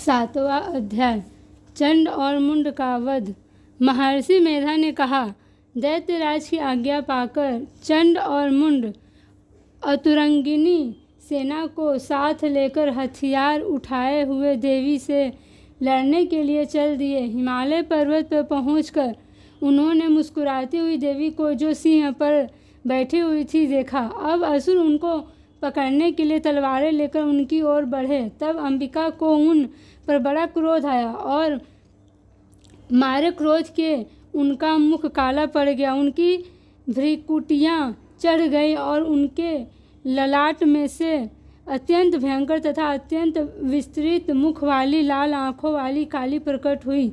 सातवां अध्याय चंड और मुंड का वध। महर्षि मेधा ने कहा, दैत्यराज की आज्ञा पाकर चंड और मुंड अतुरंगिनी सेना को साथ लेकर हथियार उठाए हुए देवी से लड़ने के लिए चल दिए। हिमालय पर्वत पर पहुंचकर उन्होंने मुस्कुराती हुई देवी को, जो सिंह पर बैठी हुई थी, देखा। अब असुर उनको पकड़ने के लिए तलवारें लेकर उनकी ओर बढ़े। तब अंबिका को उन पर बड़ा क्रोध आया और मारे क्रोध के उनका मुख काला पड़ गया, उनकी भ्रिकुटियाँ चढ़ गई और उनके ललाट में से अत्यंत भयंकर तथा अत्यंत विस्तृत मुख वाली लाल आँखों वाली काली प्रकट हुई,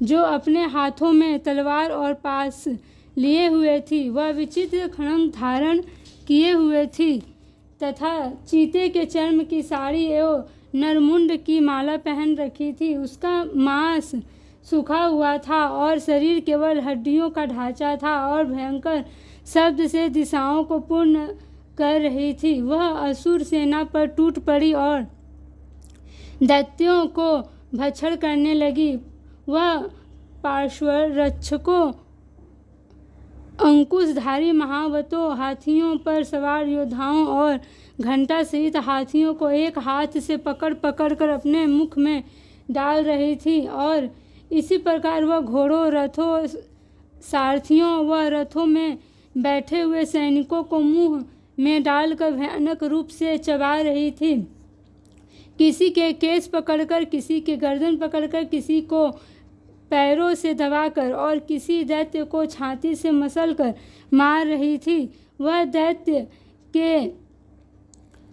जो अपने हाथों में तलवार और पास लिए हुए थी। वह विचित्र खड्ग धारण किए हुए थी तथा चीते के चर्म की साड़ी एवं नरमुंड की माला पहन रखी थी। उसका मांस सूखा हुआ था और शरीर केवल हड्डियों का ढांचा था और भयंकर शब्द से दिशाओं को पूर्ण कर रही थी। वह असुर सेना पर टूट पड़ी और दैत्यों को भक्षण करने लगी। वह पार्श्वरक्षकों, अंकुशधारी महावतों, हाथियों पर सवार योद्धाओं और घंटा सहित हाथियों को एक हाथ से पकड़ पकड़ कर अपने मुख में डाल रही थी। और इसी प्रकार वह घोड़ों, रथों, सारथियों व रथों में बैठे हुए सैनिकों को मुंह में डालकर भयानक रूप से चबा रही थी। किसी के केस पकड़कर, किसी के गर्दन पकड़कर, किसी को पैरों से दबाकर और किसी दैत्य को छाती से मसलकर मार रही थी। वह दैत्य के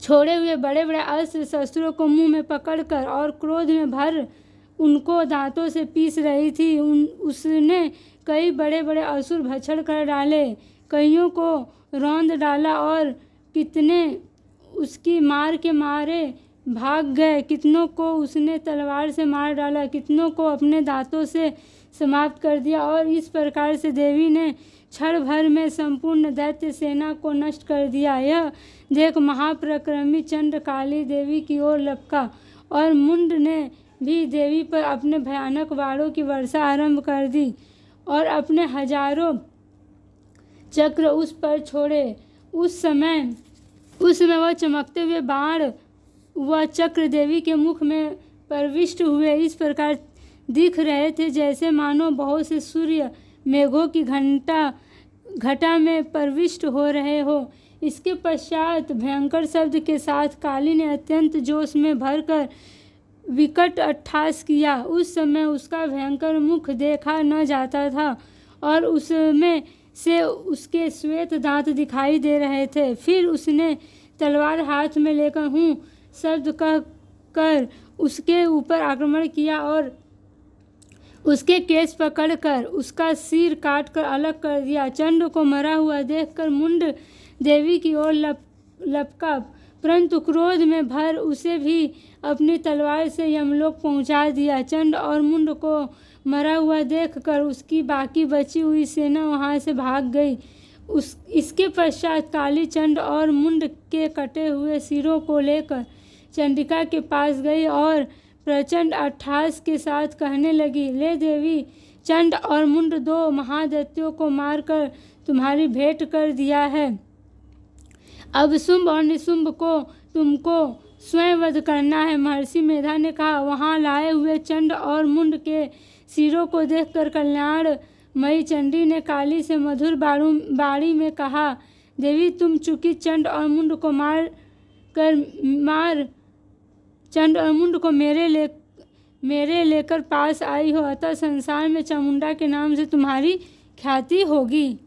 छोड़े हुए बड़े बड़े अस्त्र शस्त्रों को मुंह में पकड़कर और क्रोध में भर उनको दांतों से पीस रही थी। उसने कई बड़े बड़े असुर भक्षण कर डाले, कईयों को रौंद डाला और कितने उसकी मार के मारे भाग गए। कितनों को उसने तलवार से मार डाला, कितनों को अपने दांतों से समाप्त कर दिया। और इस प्रकार से देवी ने क्षण भर में संपूर्ण दैत्य सेना को नष्ट कर दिया। यह देख महापराक्रमी चंड काली देवी की ओर लपका और मुंड ने भी देवी पर अपने भयानक वारों की वर्षा आरंभ कर दी और अपने हजारों चक्र उस पर छोड़े। उस समय वह चमकते हुए बाण वह चक्र देवी के मुख में प्रविष्ट हुए इस प्रकार दिख रहे थे, जैसे मानो बहुत से सूर्य मेघों की घटा में प्रविष्ट हो रहे हो। इसके पश्चात भयंकर शब्द के साथ काली ने अत्यंत जोश में भरकर विकट अट्टहास किया। उस समय उसका भयंकर मुख देखा न जाता था और उसमें से उसके श्वेत दांत दिखाई दे रहे थे। फिर उसने तलवार हाथ में लेकर हूँ शब्द कह कर उसके ऊपर आक्रमण किया और उसके केस पकड़कर उसका सिर काटकर अलग कर दिया। चंड को मरा हुआ देखकर मुंड देवी की ओर लपका, परंतु क्रोध में भर उसे भी अपनी तलवार से यमलोक पहुंचा दिया। चंड और मुंड को मरा हुआ देखकर उसकी बाकी बची हुई सेना वहां से भाग गई। इसके पश्चात काली चंड और मुंड के कटे हुए सिरों को लेकर चंडिका के पास गई और प्रचंड अट्टहास के साथ कहने लगी, ले देवी, चंड और मुंड दो महादैत्यों को मारकर तुम्हारी भेंट कर दिया है। अब शुंभ और निशुंभ को तुमको स्वयं वध करना है। महर्षि मेधा ने कहा। वहां लाए हुए चंड और मुंड के सिरों को देखकर कल्याणमयी चंडी ने काली से मधुर बाणी में कहा, देवी, तुम चूंकि चंड और मुंड को मेरे लेकर पास आई हो, अतः संसार में चामुंडा के नाम से तुम्हारी ख्याति होगी।